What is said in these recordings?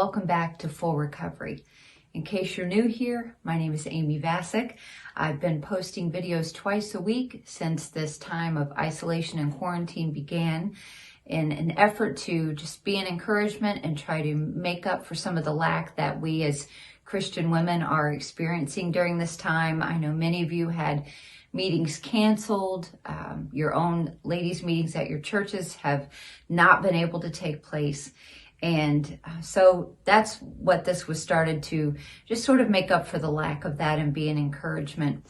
welcome back to Full Recovery. In case you're new here, my name is Amy Vasic. I've been posting videos twice a week since this time of isolation and quarantine began in an effort to just be an encouragement and try to make up for some of the lack that we as Christian women are experiencing during this time. I know many of you had meetings canceled. Your own ladies' meetings at your churches have not been able to take place. And so that's what this was started to just sort of make up for the lack of that and be an encouragement.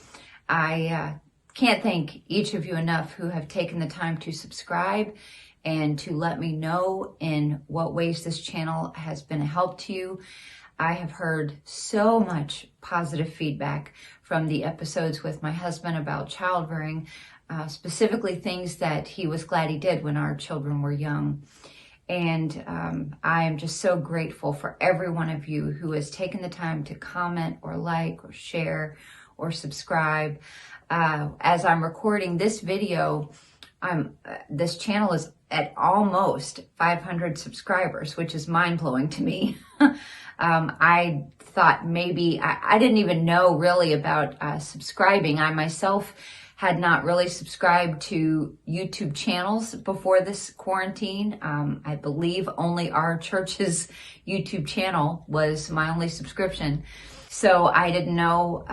I can't thank each of you enough who have taken the time to subscribe and to let me know in what ways this channel has been a help to you. I have heard so much positive feedback from the episodes with my husband about childbearing, specifically things that he was glad he did when our children were young. And I am just so grateful for every one of you who has taken the time to comment or like or share or subscribe. As I'm recording this video, this channel is at almost 500 subscribers, which is mind-blowing to me. I thought maybe, I didn't even know really about subscribing. I myself had not really subscribed to YouTube channels before this quarantine. I believe only our church's YouTube channel was my only subscription. So I didn't know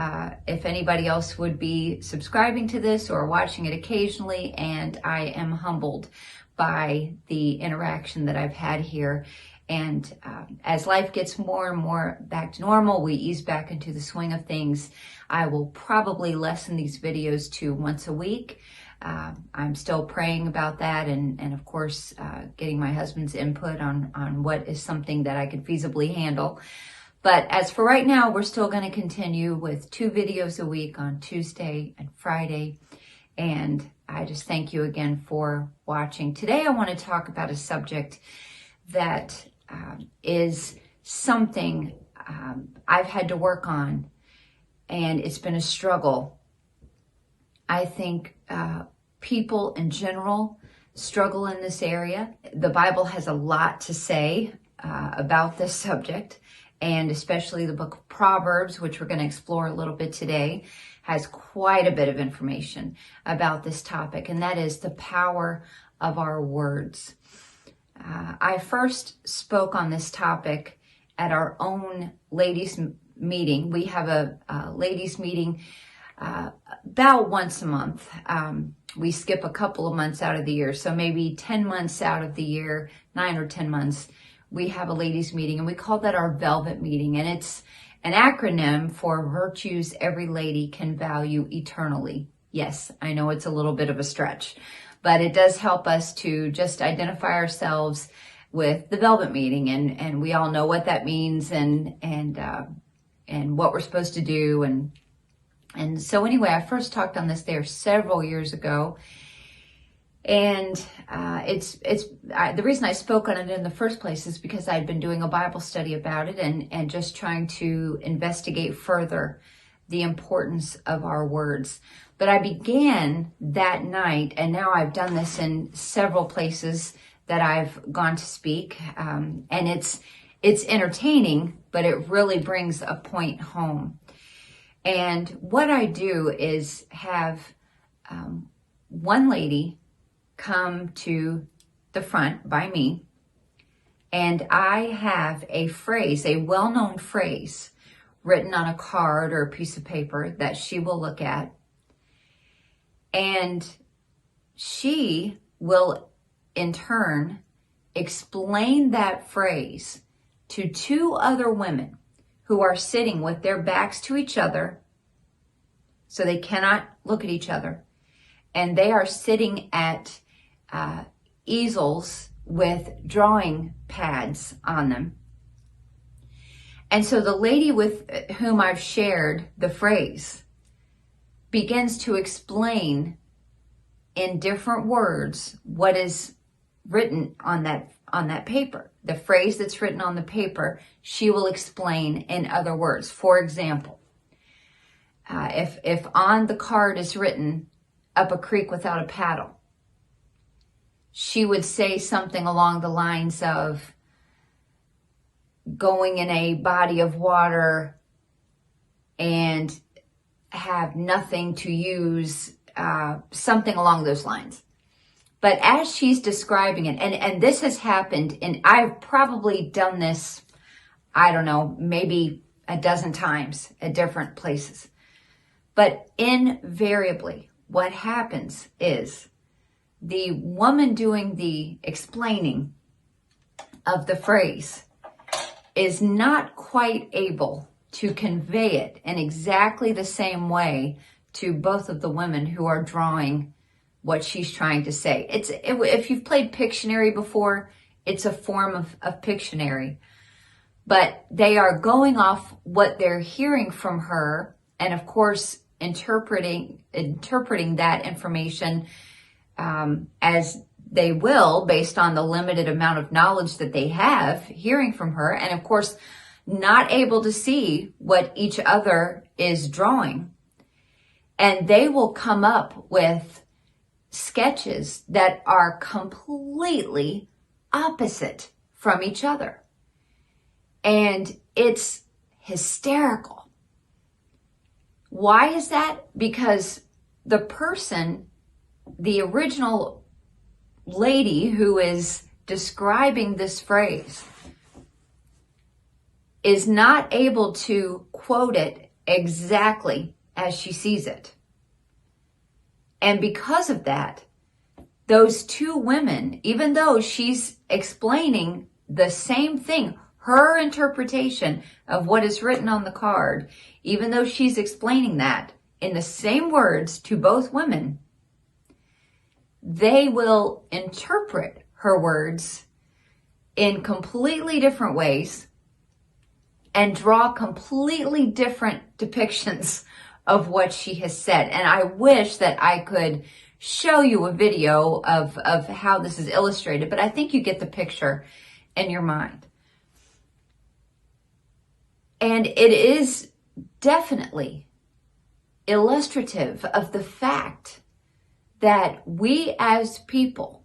if anybody else would be subscribing to this or watching it occasionally, and I am humbled by the interaction that I've had here. And as life gets more and more back to normal, we ease back into the swing of things, I will probably lessen these videos to once a week. I'm still praying about that and of course, getting my husband's input on what is something that I could feasibly handle. But as for right now, we're still going to continue with 2 videos a week on Tuesday and Friday. And I just thank you again for watching. Today, I want to talk about a subject that is something I've had to work on, and it's been a struggle. I think people in general struggle in this area. The Bible has a lot to say about this subject, and especially the book of Proverbs, which we're going to explore a little bit today, has quite a bit of information about this topic, and that is the power of our words. I first spoke on this topic at our own ladies' meeting. We have a ladies' meeting about once a month. We skip a couple of months out of the year, so maybe 10 months out of the year, 9 or 10 months, we have a ladies' meeting, and we call that our Velvet Meeting, and it's an acronym for Virtues Every Lady Can Value Eternally. Yes, I know it's a little bit of a stretch, but it does help us to just identify ourselves with the Velvet Meeting, and we all know what that means and what we're supposed to do. And so anyway, I first talked on this there several years ago, and the reason I spoke on it in the first place is because I'd been doing a Bible study about it and just trying to investigate further the importance of our words. But I began that night, and now I've done this in several places that I've gone to speak, and it's entertaining, but it really brings a point home. And what I do is have one lady come to the front by me, and I have a phrase, a well-known phrase, written on a card or a piece of paper that she will look at. And she will, in turn, explain that phrase to 2 other women who are sitting with their backs to each other, so they cannot look at each other. And they are sitting at easels with drawing pads on them. And so the lady with whom I've shared the phrase begins to explain in different words what is written on that paper. The phrase that's written on the paper, she will explain in other words. For example, if on the card is written, "Up a creek without a paddle," she would say something along the lines of, going in a body of water and have nothing to use, something along those lines. But as she's describing it, and this has happened, and I've probably done this, I don't know, maybe a dozen times at different places. But invariably, what happens is the woman doing the explaining of the phrase is not quite able to convey it in exactly the same way to both of the women who are drawing what she's trying to say. If you've played Pictionary before, it's a form of Pictionary. But they are going off what they're hearing from her, and of course, interpreting that information as they will, based on the limited amount of knowledge that they have hearing from her, and of course, not able to see what each other is drawing. And they will come up with sketches that are completely opposite from each other. And it's hysterical. Why is that? Because the person, the original lady who is describing this phrase, is not able to quote it exactly as she sees it. And because of that, those two women, even though she's explaining the same thing, her interpretation of what is written on the card, even though she's explaining that in the same words to both women, they will interpret her words in completely different ways and draw completely different depictions of what she has said. And I wish that I could show you a video of how this is illustrated, but I think you get the picture in your mind. And it is definitely illustrative of the fact that we as people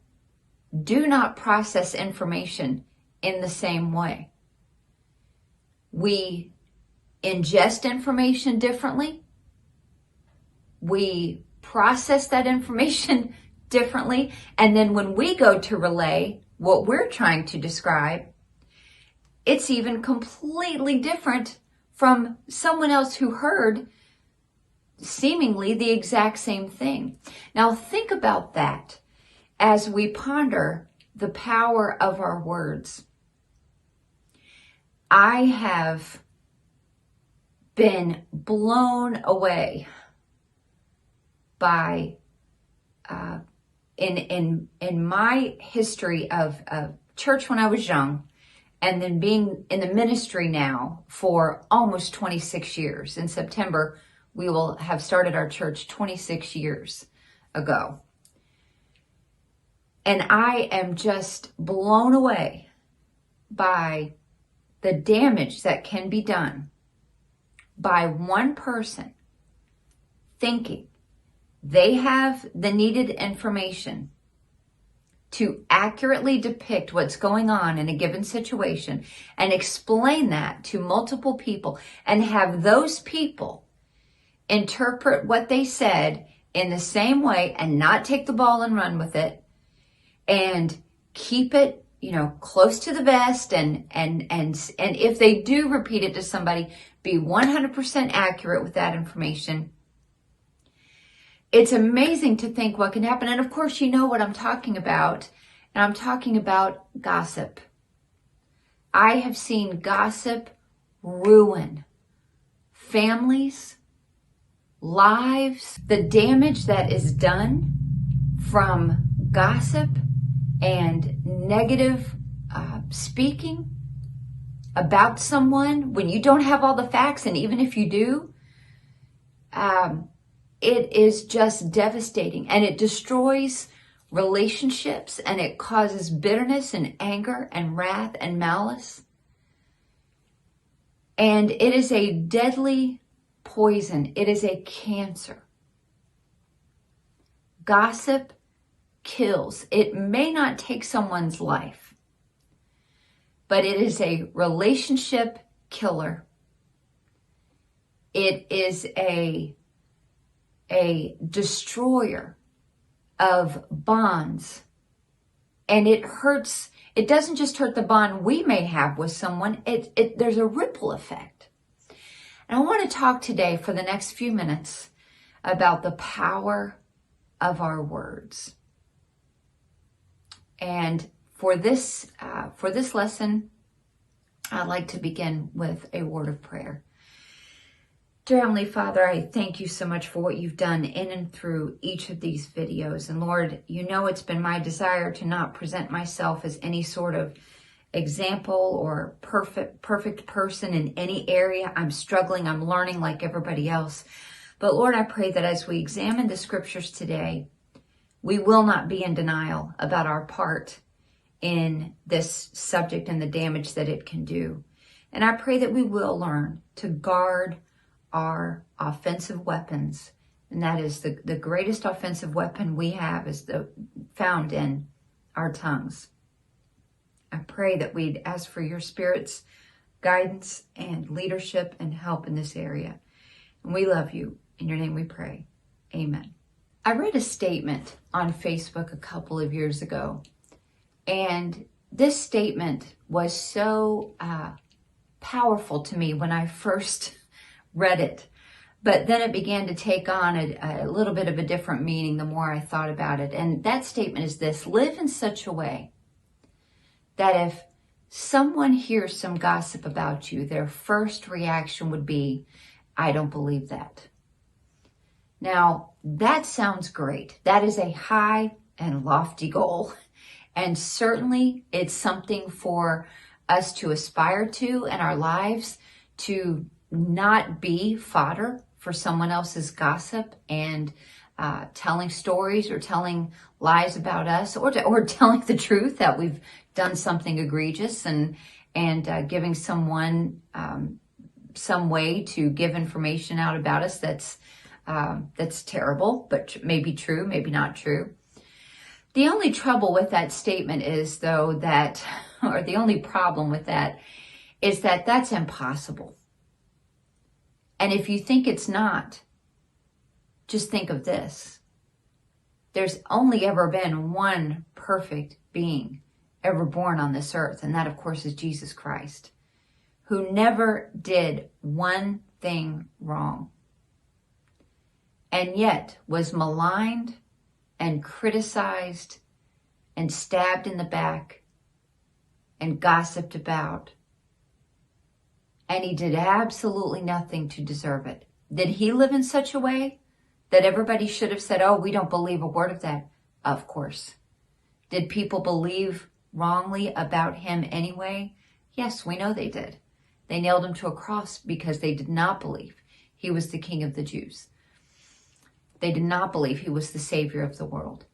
do not process information in the same way. We ingest information differently. We process that information differently. And then when we go to relay what we're trying to describe, it's even completely different from someone else who heard seemingly the exact same thing. Now think about that as we ponder the power of our words. I have been blown away by in my history of church when I was young, and then being in the ministry now for almost 26 years. In September, we will have started our church 26 years ago. And I am just blown away by the damage that can be done by one person thinking they have the needed information to accurately depict what's going on in a given situation and explain that to multiple people and have those people interpret what they said in the same way and not take the ball and run with it and keep it, close to the vest and if they do repeat it to somebody, be 100% accurate with that information. It's amazing to think what can happen. And of course, you know what I'm talking about. And I'm talking about gossip. I have seen gossip ruin families, lives. The damage that is done from gossip and negative speaking about someone when you don't have all the facts, and even if you do, it is just devastating, and it destroys relationships, and it causes bitterness and anger and wrath and malice. And it is a deadly poison. It is a cancer. Gossip kills. It may not take someone's life, but it is a relationship killer. It is a destroyer of bonds. And it hurts. It doesn't just hurt the bond we may have with someone. There's a ripple effect. And I want to talk today for the next few minutes about the power of our words. And for this lesson, I'd like to begin with a word of prayer. Dear Heavenly Father, I thank you so much for what you've done in and through each of these videos. And Lord, you know it's been my desire to not present myself as any sort of example or perfect person in any area. I'm struggling, I'm learning like everybody else. But Lord, I pray that as we examine the scriptures today, we will not be in denial about our part in this subject and the damage that it can do. And I pray that we will learn to guard our offensive weapons. And that is the greatest offensive weapon we have is found in our tongues. I pray that we'd ask for your Spirit's guidance and leadership and help in this area. And we love you. In your name we pray. Amen. I read a statement on Facebook a couple of years ago. And this statement was so powerful to me when I first read it. But then it began to take on a little bit of a different meaning the more I thought about it. And that statement is this: live in such a way that if someone hears some gossip about you, their first reaction would be, I don't believe that. Now, that sounds great. That is a high and lofty goal. And certainly it's something for us to aspire to in our lives, to not be fodder for someone else's gossip and telling stories or telling lies about us, or telling the truth that we've done something egregious and giving someone some way to give information out about us that's terrible, but maybe true, maybe not true. The only trouble with that statement is, though, or the only problem with that is that that's impossible. And if you think it's not, just think of this. There's only ever been one perfect being ever born on this earth, and that, of course, is Jesus Christ, who never did one thing wrong, and yet was maligned and criticized and stabbed in the back and gossiped about. And he did absolutely nothing to deserve it. Did he live in such a way that everybody should have said, oh, we don't believe a word of that? Of course. Did people believe wrongly about him anyway? Yes, we know they did. They nailed him to a cross because they did not believe he was the King of the Jews. They did not believe he was the Savior of the world.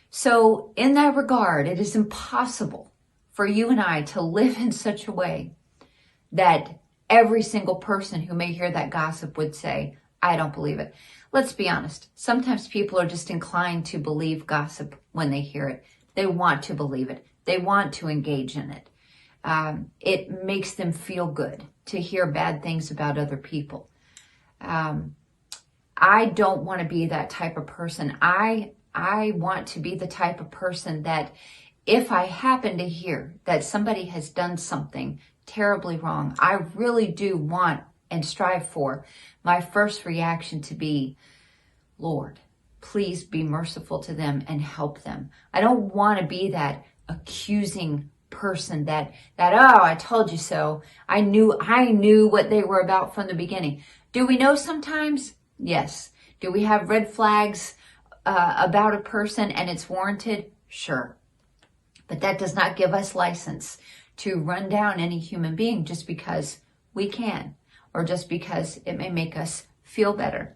So in that regard, it is impossible for you and I to live in such a way that every single person who may hear that gossip would say, I don't believe it. Let's be honest. Sometimes people are just inclined to believe gossip when they hear it. They want to believe it. They want to engage in it. It makes them feel good to hear bad things about other people. I don't want to be that type of person. I want to be the type of person that if I happen to hear that somebody has done something terribly wrong, I really do want and strive for my first reaction to be, Lord, please be merciful to them and help them. I don't want to be that accusing person that oh, I told you so. I knew what they were about from the beginning. Do we know sometimes? Yes. Do we have red flags about a person and it's warranted? Sure. But that does not give us license to run down any human being just because we can, or just because it may make us feel better.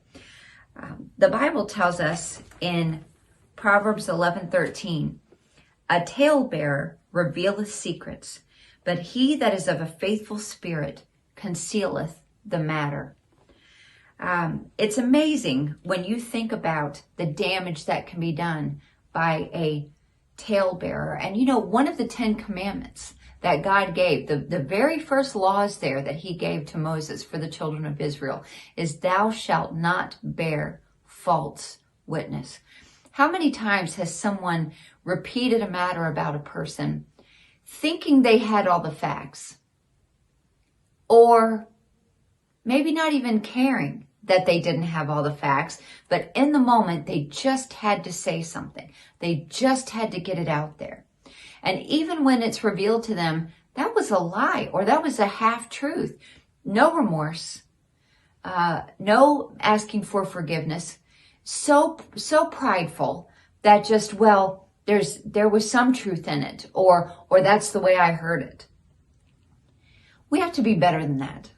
The Bible tells us in Proverbs 11:13, a talebearer revealeth secrets, but he that is of a faithful spirit concealeth the matter. It's amazing when you think about the damage that can be done by a talebearer. And you know, one of the 10 commandments that God gave, the very first laws there that he gave to Moses for the children of Israel is thou shalt not bear false witness. How many times has someone repeated a matter about a person thinking they had all the facts, or maybe not even caring that they didn't have all the facts, but in the moment they just had to say something. They just had to get it out there. And even when it's revealed to them, that was a lie or that was a half-truth. No remorse, no asking for forgiveness. So prideful that just, well, there was some truth in it, or that's the way I heard it. We have to be better than that.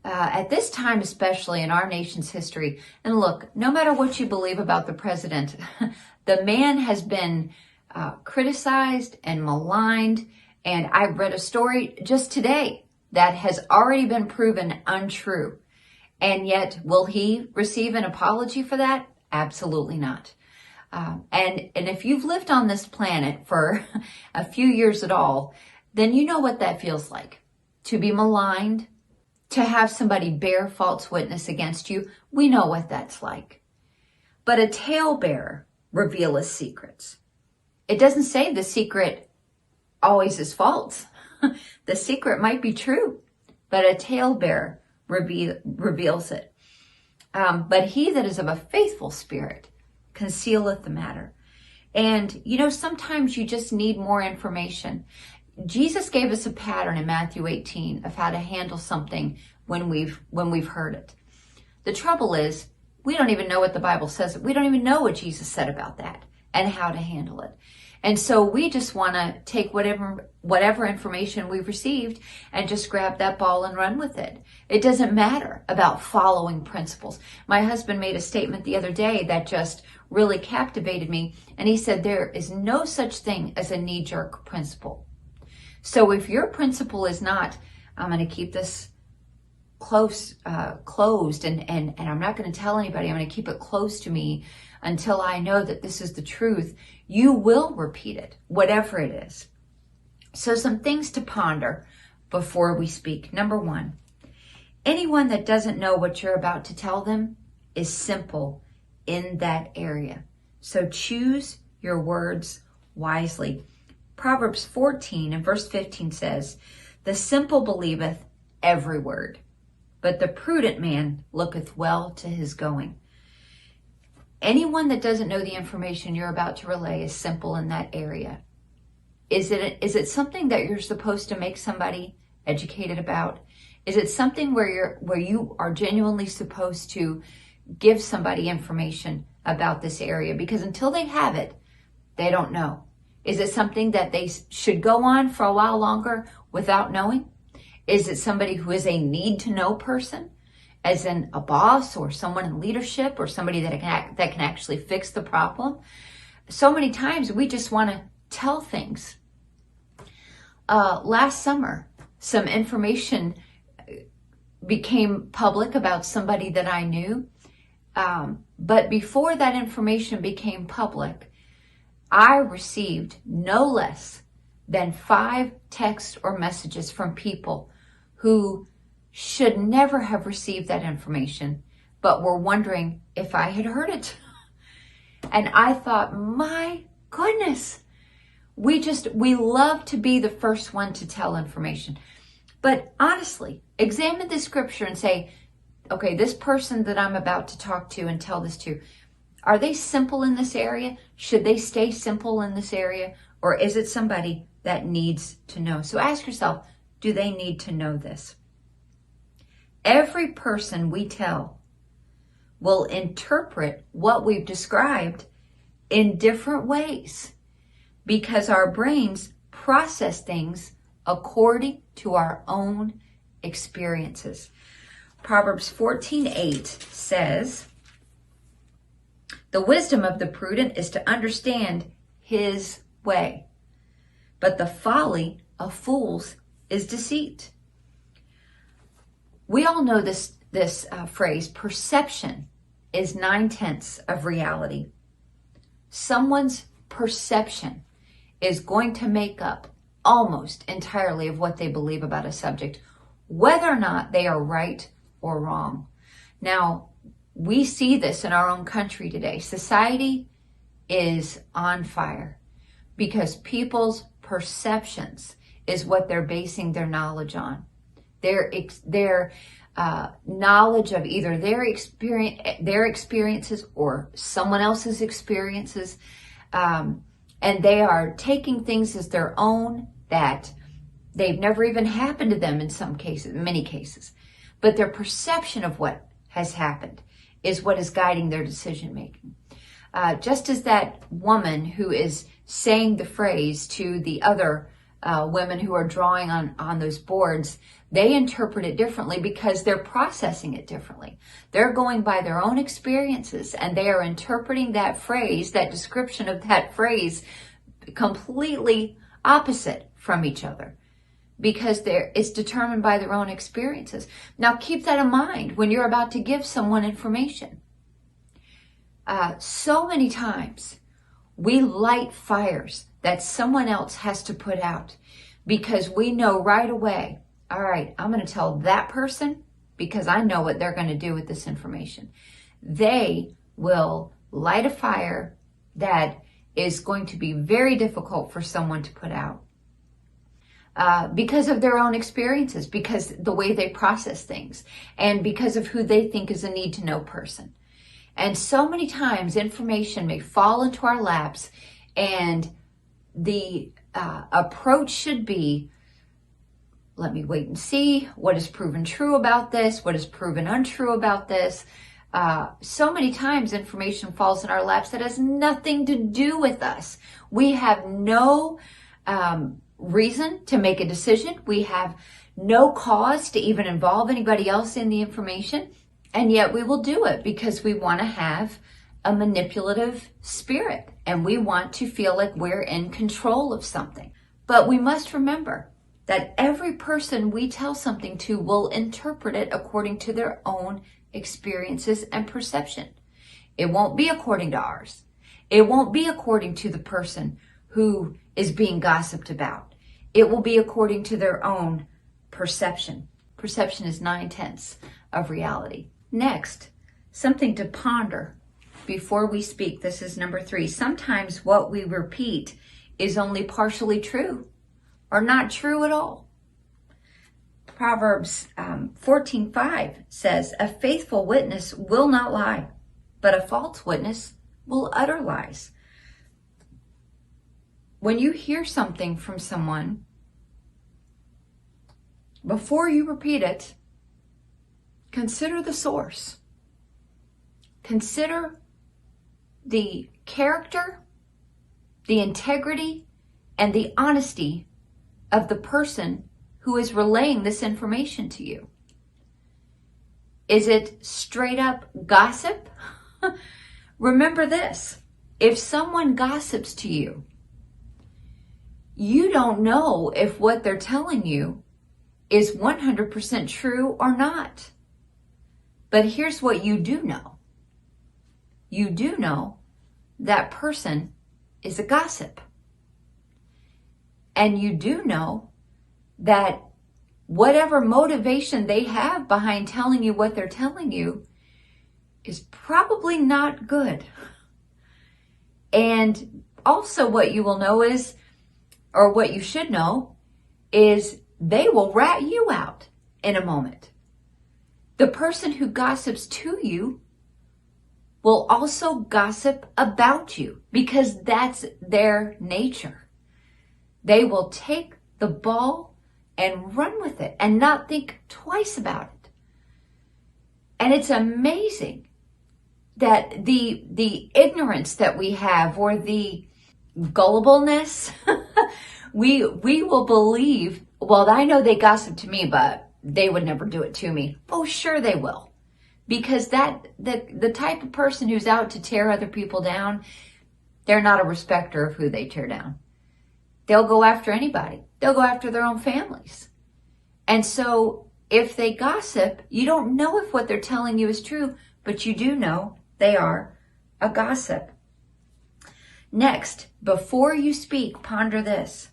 At this time, especially in our nation's history, and look, no matter what you believe about the president, the man has been criticized and maligned. And I read a story just today that has already been proven untrue. And yet, will he receive an apology for that? Absolutely not. And if you've lived on this planet for a few years at all, then you know what that feels like. To be maligned, to have somebody bear false witness against you, we know what that's like. But a talebearer revealeth secrets. It doesn't say the secret always is false. The secret might be true, but a talebearer reveals it. But he that is of a faithful spirit concealeth the matter. And, sometimes you just need more information. Jesus gave us a pattern in Matthew 18 of how to handle something when we've heard it. The trouble is, we don't even know what the Bible says. We don't even know what Jesus said about that and how to handle it. And so we just want to take whatever information we've received and just grab that ball and run with it. It doesn't matter about following principles. My husband made a statement the other day that just really captivated me. And he said, there is no such thing as a knee-jerk principle. So if your principle is not, I'm going to keep this closed and I'm not going to tell anybody, I'm going to keep it close to me until I know that this is the truth, you will repeat it, whatever it is. So some things to ponder before we speak. Number one, anyone that doesn't know what you're about to tell them is simple in that area. So choose your words wisely. Proverbs 14 and verse 15 says, the simple believeth every word, but the prudent man looketh well to his going. Anyone that doesn't know the information you're about to relay is simple in that area. Is it something that you're supposed to make somebody educated about? Is it something where you are genuinely supposed to give somebody information about this area? Because until they have it, they don't know. Is it something that they should go on for a while longer without knowing? Is it somebody who is a need-to-know person, as in a boss or someone in leadership or somebody that can actually fix the problem? So many times we just want to tell things. Last summer, some information became public about somebody that I knew. But before that information became public, I received no less than 5 texts or messages from people who should never have received that information, but were wondering if I had heard it. And I thought, my goodness, we love to be the first one to tell information. But honestly, examine the scripture and say, okay, this person that I'm about to talk to and tell this to, are they simple in this area? Should they stay simple in this area? Or is it somebody that needs to know? So ask yourself, do they need to know this? Every person we tell will interpret what we've described in different ways because our brains process things according to our own experiences. Proverbs 14:8 says, the wisdom of the prudent is to understand his way, but the folly of fools is deceit. We all know this phrase, perception is 9/10 of reality. Someone's perception is going to make up almost entirely of what they believe about a subject, whether or not they are right or wrong. Now, we see this in our own country today. Society is on fire because people's perceptions is what they're basing their knowledge on. Their knowledge of either their experiences or someone else's experiences, and they are taking things as their own that they've never even happened to them in some cases, many cases. But their perception of what has happened is what is guiding their decision making. Just as that woman who is saying the phrase to the other women who are drawing on those boards, they interpret it differently because they're processing it differently. They're going by their own experiences and they are interpreting that phrase, that description of that phrase, completely opposite from each other because it's determined by their own experiences. Now keep that in mind when you're about to give someone information. So many times we light fires that someone else has to put out because we know right away, all right, I'm going to tell that person because I know what they're going to do with this information. They will light a fire that is going to be very difficult for someone to put out because of their own experiences, because the way they process things, and because of who they think is a need-to-know person. And so many times information may fall into our laps and the approach should be, let me wait and see what is proven true about this, what is proven untrue about this. So many times information falls in our laps that has nothing to do with us. We have no reason to make a decision. We have no cause to even involve anybody else in the information. And yet we will do it because we want to have a manipulative spirit and we want to feel like we're in control of something. But we must remember that every person we tell something to will interpret it according to their own experiences and perception. It won't be according to ours. It won't be according to the person who is being gossiped about. It will be according to their own perception. Perception is 9/10 of reality. Next, something to ponder before we speak. This is number 3. Sometimes what we repeat is only partially true or not true at all. Proverbs 14:5 says, "A faithful witness will not lie, but a false witness will utter lies." When you hear something from someone, before you repeat it, consider the source. Consider the character, the integrity, and the honesty of the person who is relaying this information to you. Is it straight up gossip? Remember this, if someone gossips to you, you don't know if what they're telling you is 100% true or not. But here's what you do know. You do know that person is a gossip. And you do know that whatever motivation they have behind telling you what they're telling you is probably not good. And also what you will know is, or what you should know, is they will rat you out in a moment. The person who gossips to you will also gossip about you because that's their nature. They will take the ball and run with it and not think twice about it. And it's amazing that the ignorance that we have, or the gullibleness, we will believe, well, I know they gossip to me, but they would never do it to me. Oh, sure they will. Because the type of person who's out to tear other people down, they're not a respecter of who they tear down. They'll go after anybody. They'll go after their own families. And so if they gossip, you don't know if what they're telling you is true, but you do know they are a gossip. Next, before you speak, ponder this.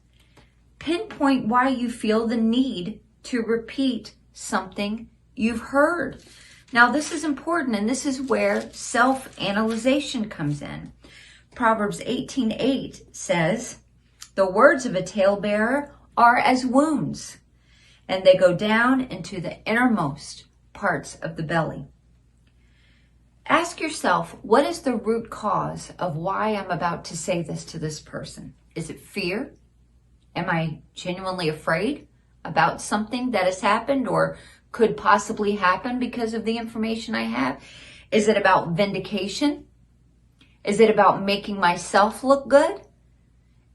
pinpoint why you feel the need to repeat something you've heard. Now, this is important, and this is where self-analyzation comes in. Proverbs 18:8 says, "The words of a talebearer are as wounds, and they go down into the innermost parts of the belly." Ask yourself, what is the root cause of why I'm about to say this to this person? Is it fear? Am I genuinely afraid about something that has happened or could possibly happen because of the information I have? Is it about vindication? Is it about making myself look good?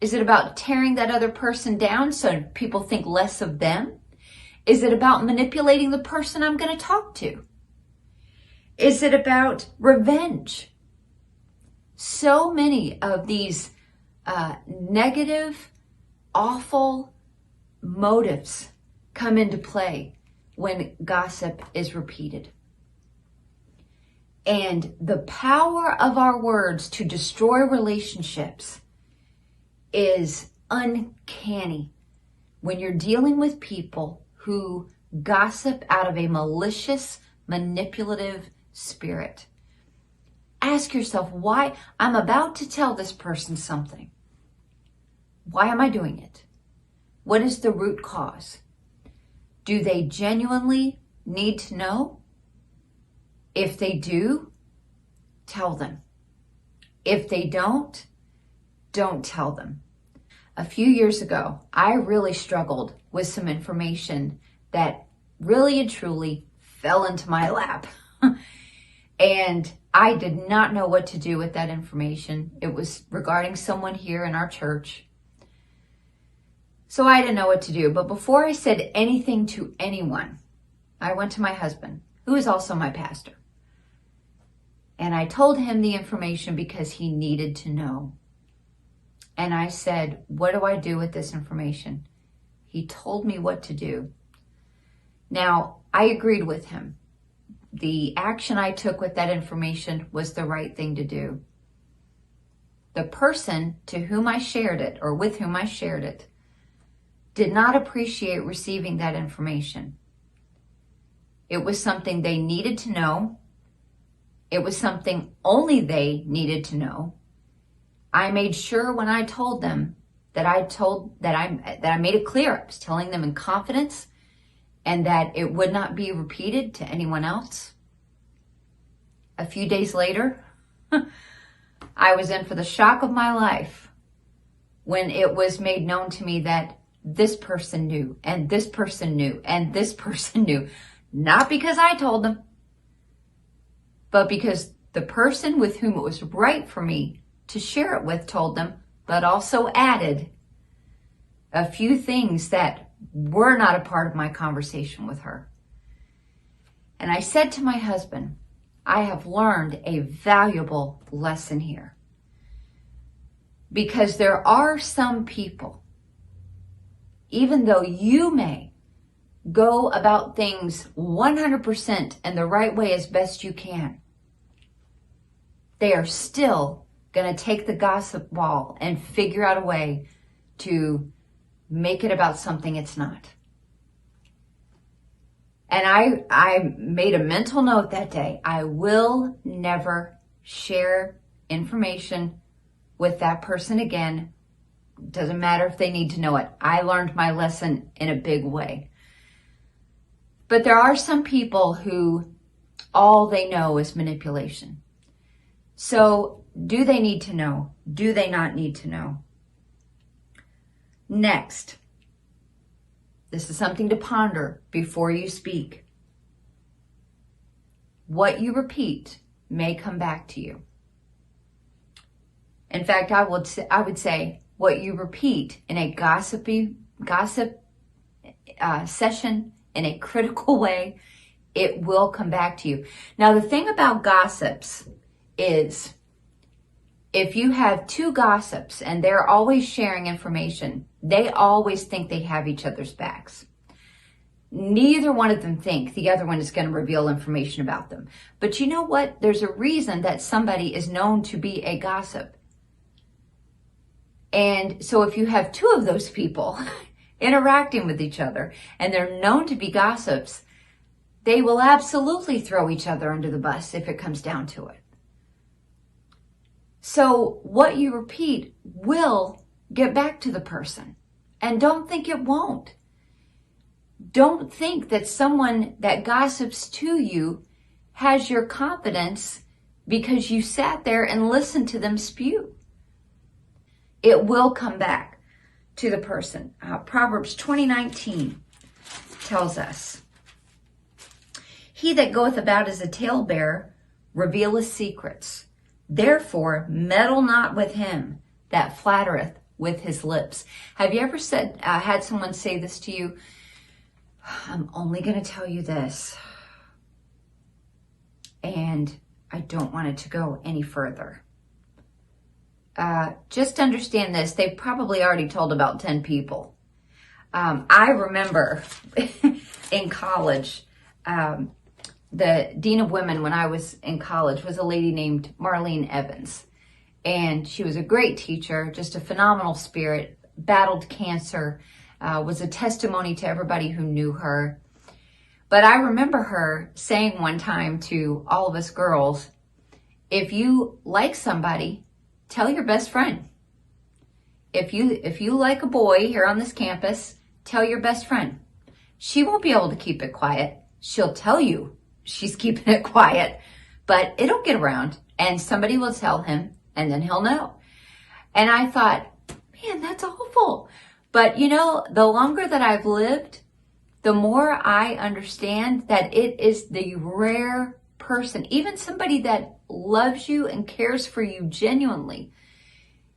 Is it about tearing that other person down so people think less of them? Is it about manipulating the person I'm going to talk to? Is it about revenge? So many of these negative, awful motives come into play when gossip is repeated. And the power of our words to destroy relationships is uncanny when you're dealing with people who gossip out of a malicious, manipulative spirit. Ask yourself, why? I'm about to tell this person something. Why am I doing it? What is the root cause? Do they genuinely need to know? If they do, tell them. If they don't tell them. A few years ago, I really struggled with some information that really and truly fell into my lap. And I did not know what to do with that information. It was regarding someone here in our church. So I didn't know what to do. But before I said anything to anyone, I went to my husband, who is also my pastor. And I told him the information because he needed to know. And I said, what do I do with this information? He told me what to do. Now, I agreed with him. The action I took with that information was the right thing to do. The person to whom I shared it, or with whom I shared it, did not appreciate receiving that information. It was something they needed to know. It was something only they needed to know. I made sure when I told them that I made it clear. I was telling them in confidence, and that it would not be repeated to anyone else. A few days later, I was in for the shock of my life when it was made known to me that this person knew, and this person knew, and this person knew. Not because I told them, but because the person with whom it was right for me to share it with told them, but also added a few things that were not a part of my conversation with her. And I said to my husband, I have learned a valuable lesson here. Because there are some people, even though you may go about things 100% in the right way as best you can, they are still going to take the gossip ball and figure out a way to make it about something it's not. And I made a mental note that day. I will never share information with that person again. Doesn't matter if they need to know it. I learned my lesson in a big way. But there are some people who all they know is manipulation. So do they need to know? Do they not need to know? Next, this is something to ponder before you speak. What you repeat may come back to you. In fact, I would say what you repeat in a gossip session in a critical way, it will come back to you. Now, the thing about gossips is if you have two gossips and they're always sharing information, they always think they have each other's backs. Neither one of them think the other one is going to reveal information about them. But you know what? There's a reason that somebody is known to be a gossip. And so if you have two of those people, interacting with each other, and they're known to be gossips, they will absolutely throw each other under the bus if it comes down to it. So what you repeat will get back to the person. And don't think it won't. Don't think that someone that gossips to you has your confidence because you sat there and listened to them spew. It will come back to the person. Proverbs 20:19 tells us, "He that goeth about as a talebearer revealeth secrets. Therefore meddle not with him that flattereth with his lips." Have you ever had someone say this to you? "I'm only going to tell you this, and I don't want it to go any further." Just understand this. They've probably already told about 10 people. I remember in college, the dean of women when I was in college was a lady named Marlene Evans. And she was a great teacher, just a phenomenal spirit, battled cancer, was a testimony to everybody who knew her. But I remember her saying one time to all of us girls, if you like somebody, tell your best friend. If you like a boy here on this campus, tell your best friend. She won't be able to keep it quiet. She'll tell you she's keeping it quiet, but it'll get around and somebody will tell him and then he'll know. And I thought, man, that's awful. But you know, the longer that I've lived, the more I understand that it is the rare person, even somebody that loves you and cares for you genuinely,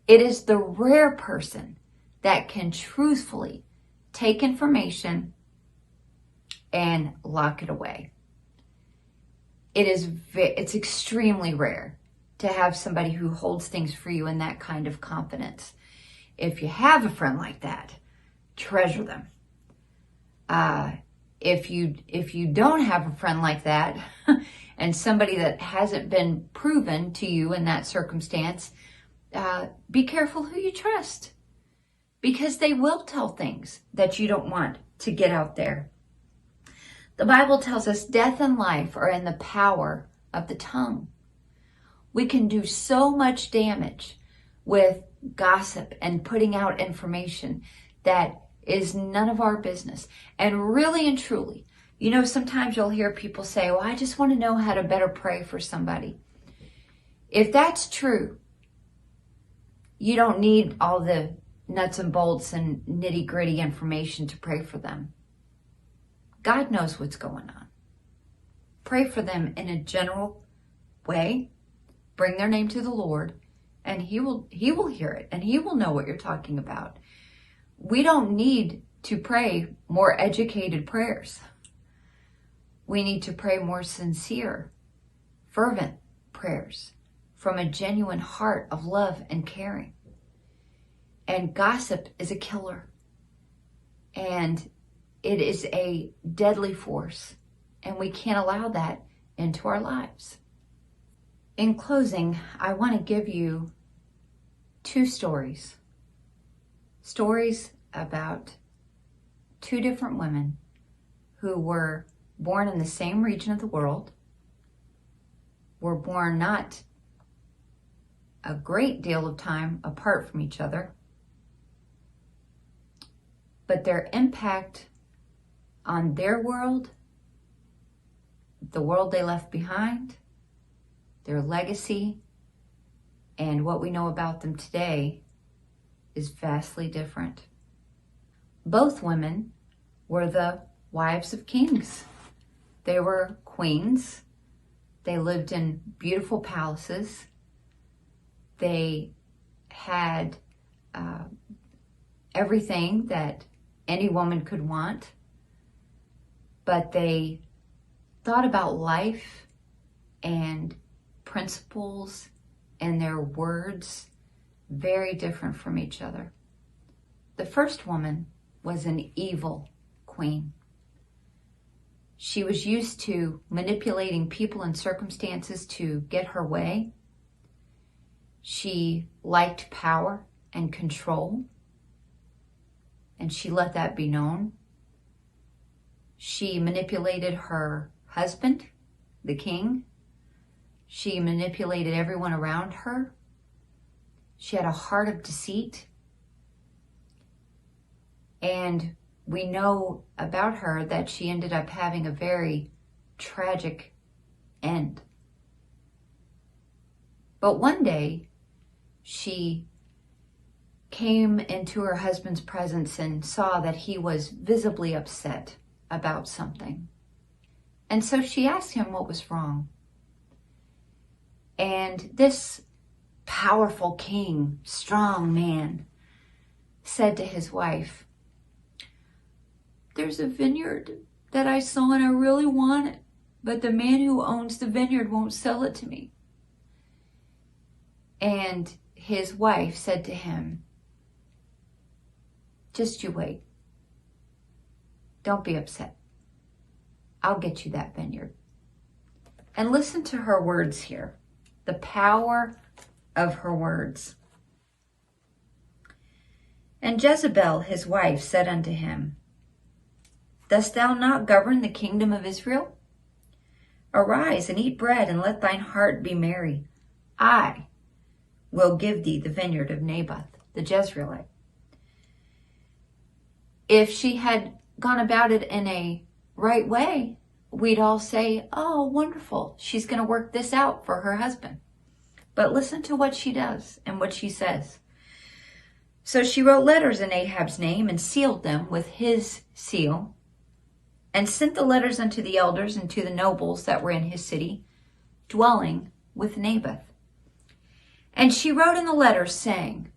it is the rare person that can truthfully take information and lock it away. It's extremely rare to have somebody who holds things for you in that kind of confidence. If you have a friend like that, treasure them. If you don't have a friend like that, and somebody that hasn't been proven to you in that circumstance, be careful who you trust, because they will tell things that you don't want to get out there. The Bible tells us death and life are in the power of the tongue. We can do so much damage with gossip and putting out information that is none of our business. And really and truly, you know, sometimes you'll hear people say, well, I just want to know how to better pray for somebody. If that's true, you don't need all the nuts and bolts and nitty gritty information to pray for them. God knows what's going on. Pray for them in a general way. Bring their name to the Lord, and He will hear it, and He will know what you're talking about. We don't need to pray more educated prayers. We need to pray more sincere, fervent prayers from a genuine heart of love and caring. And gossip is a killer. And it is a deadly force. And we can't allow that into our lives. In closing, I want to give you 2 stories. Stories about 2 different women who were born in the same region of the world, were born not a great deal of time apart from each other, but their impact on their world, the world they left behind, their legacy, and what we know about them today is vastly different. Both women were the wives of kings. They were queens. They lived in beautiful palaces. They had everything that any woman could want, but they thought about life and principles and their words very different from each other. The first woman was an evil queen. She was used to manipulating people and circumstances to get her way. She liked power and control. and she let that be known. She manipulated her husband, the king. She manipulated everyone around her. She had a heart of deceit. And we know about her that she ended up having a very tragic end. But one day, she came into her husband's presence and saw that he was visibly upset about something. And so she asked him what was wrong. And this powerful king, strong man, said to his wife, "There's a vineyard that I saw and I really want it, but the man who owns the vineyard won't sell it to me." And his wife said to him, "Just you wait. Don't be upset. I'll get you that vineyard." And listen to her words here, the power of her words. "And Jezebel, his wife, said unto him, Dost thou not govern the kingdom of Israel? Arise and eat bread, and let thine heart be merry. I will give thee the vineyard of Naboth the Jezreelite." If she had gone about it in a right way, we'd all say, "Oh, wonderful. She's going to work this out for her husband." But listen to what she does and what she says. "So she wrote letters in Ahab's name and sealed them with his seal, and sent the letters unto the elders and to the nobles that were in his city, dwelling with Naboth. And she wrote in the letters, saying,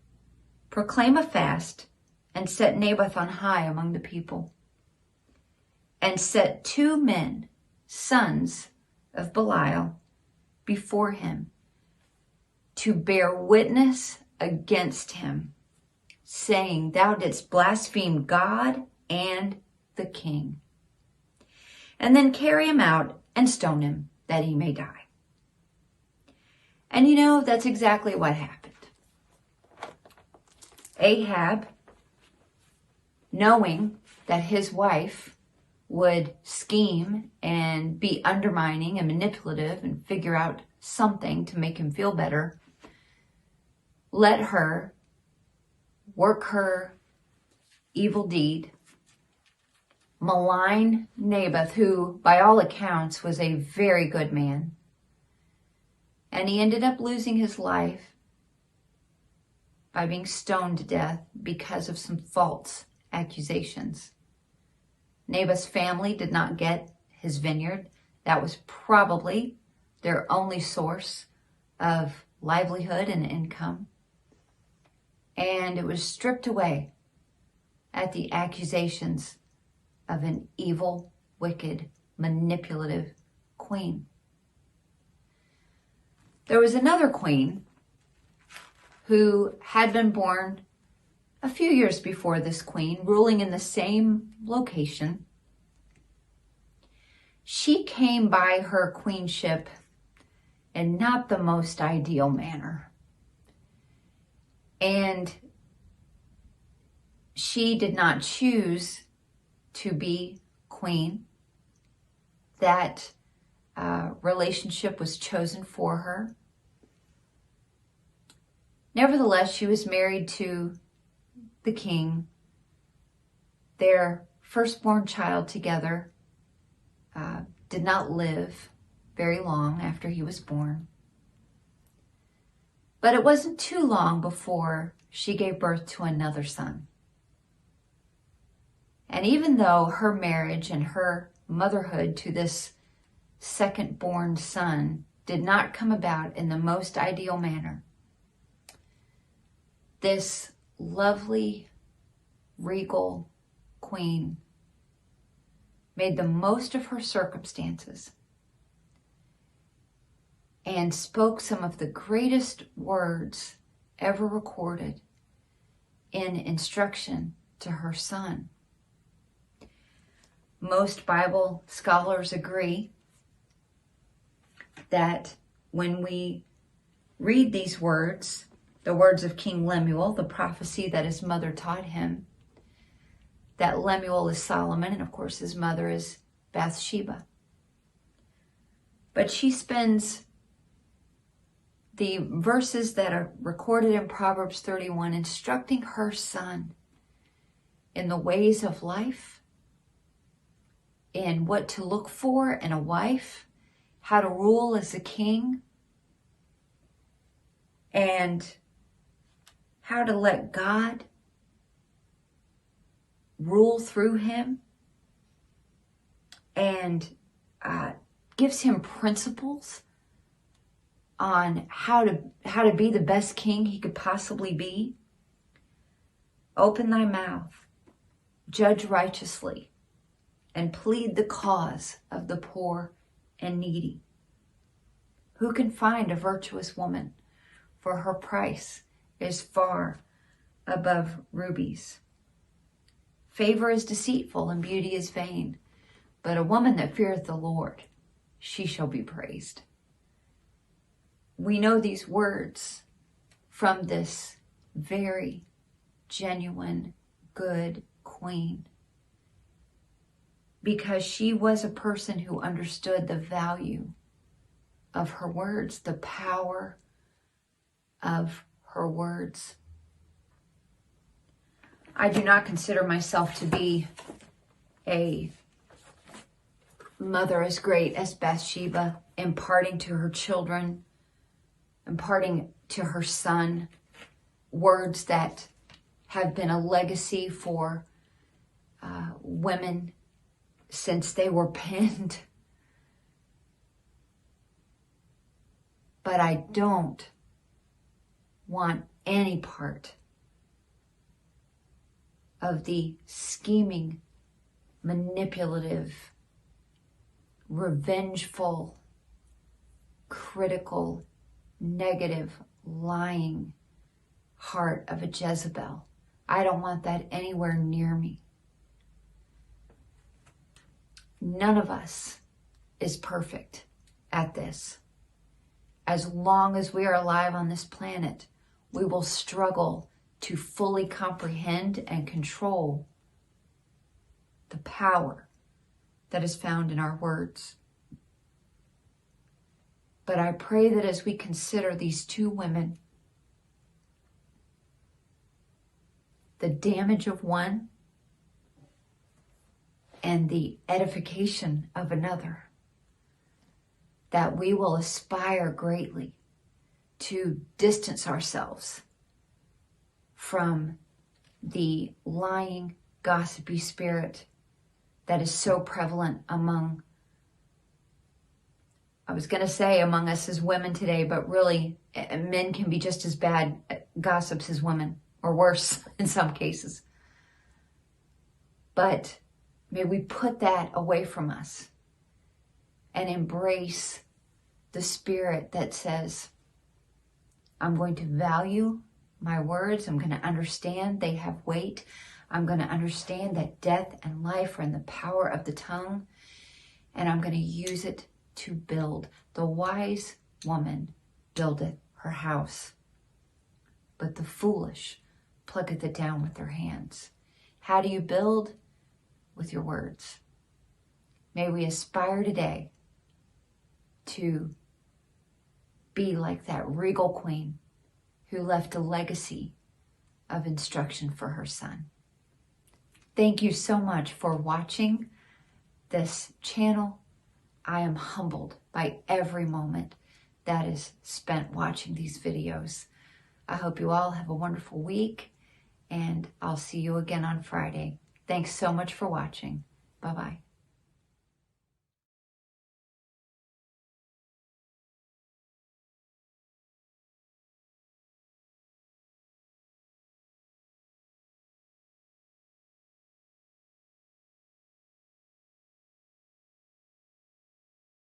Proclaim a fast, and set Naboth on high among the people. And set 2 men, sons of Belial, before him, to bear witness against him, saying, Thou didst blaspheme God and the king. And then carry him out and stone him, that he may die." And you know, that's exactly what happened. Ahab, knowing that his wife would scheme and be undermining and manipulative and figure out something to make him feel better, let her work her evil deed, malign Naboth, who by all accounts was a very good man. And he ended up losing his life by being stoned to death because of some false accusations. Naboth's family did not get his vineyard. That was probably their only source of livelihood and income. And it was stripped away at the accusations of an evil, wicked, manipulative queen. There was another queen who had been born a few years before this queen, ruling in the same location. She came by her queenship in not the most ideal manner. And she did not choose to be queen. That relationship was chosen for her. Nevertheless, she was married to the king. Their firstborn child together did not live very long after he was born. But it wasn't too long before she gave birth to another son. And even though her marriage and her motherhood to this second-born son did not come about in the most ideal manner, this lovely, regal queen made the most of her circumstances and spoke some of the greatest words ever recorded in instruction to her son. Most Bible scholars agree that when we read these words, the words of King Lemuel, the prophecy that his mother taught him, that Lemuel is Solomon, and of course his mother is Bathsheba. But she spends the verses that are recorded in Proverbs 31 instructing her son in the ways of life, in what to look for in a wife, how to rule as a king, and how to let God rule through him, and gives him principles on how to be the best king he could possibly be. Open thy mouth, judge righteously, and plead the cause of the poor and needy. Who can find a virtuous woman? For her price is far above rubies. Favor is deceitful and beauty is vain, but a woman that feareth the Lord, she shall be praised. We know these words from this very genuine, good queen, because she was a person who understood the value of her words, the power of her words. I do not consider myself to be a mother as great as Bathsheba, imparting to her children, imparting to her son words that have been a legacy for women since they were penned. But I don't want any part of the scheming, manipulative, revengeful, critical, negative, lying heart of a Jezebel. I don't want that anywhere near me. None of us is perfect at this. As long as we are alive on this planet, we will struggle to fully comprehend and control the power that is found in our words. But I pray that as we consider these two women, the damage of one and the edification of another, that we will aspire greatly to distance ourselves from the lying, gossipy spirit that is so prevalent among, I was going to say among us as women today, but really men can be just as bad gossips as women, or worse in some cases. But may we put that away from us and embrace the spirit that says, I'm going to value my words. I'm going to understand they have weight. I'm going to understand that death and life are in the power of the tongue. And I'm going to use it to build. The wise woman buildeth her house, but the foolish plucketh it down with their hands. How do you build? With your words. May we aspire today to be like that regal queen who left a legacy of instruction for her son. Thank you so much for watching this channel. I am humbled by every moment that is spent watching these videos. I hope you all have a wonderful week, and I'll see you again on Friday. Thanks so much for watching. Bye-bye.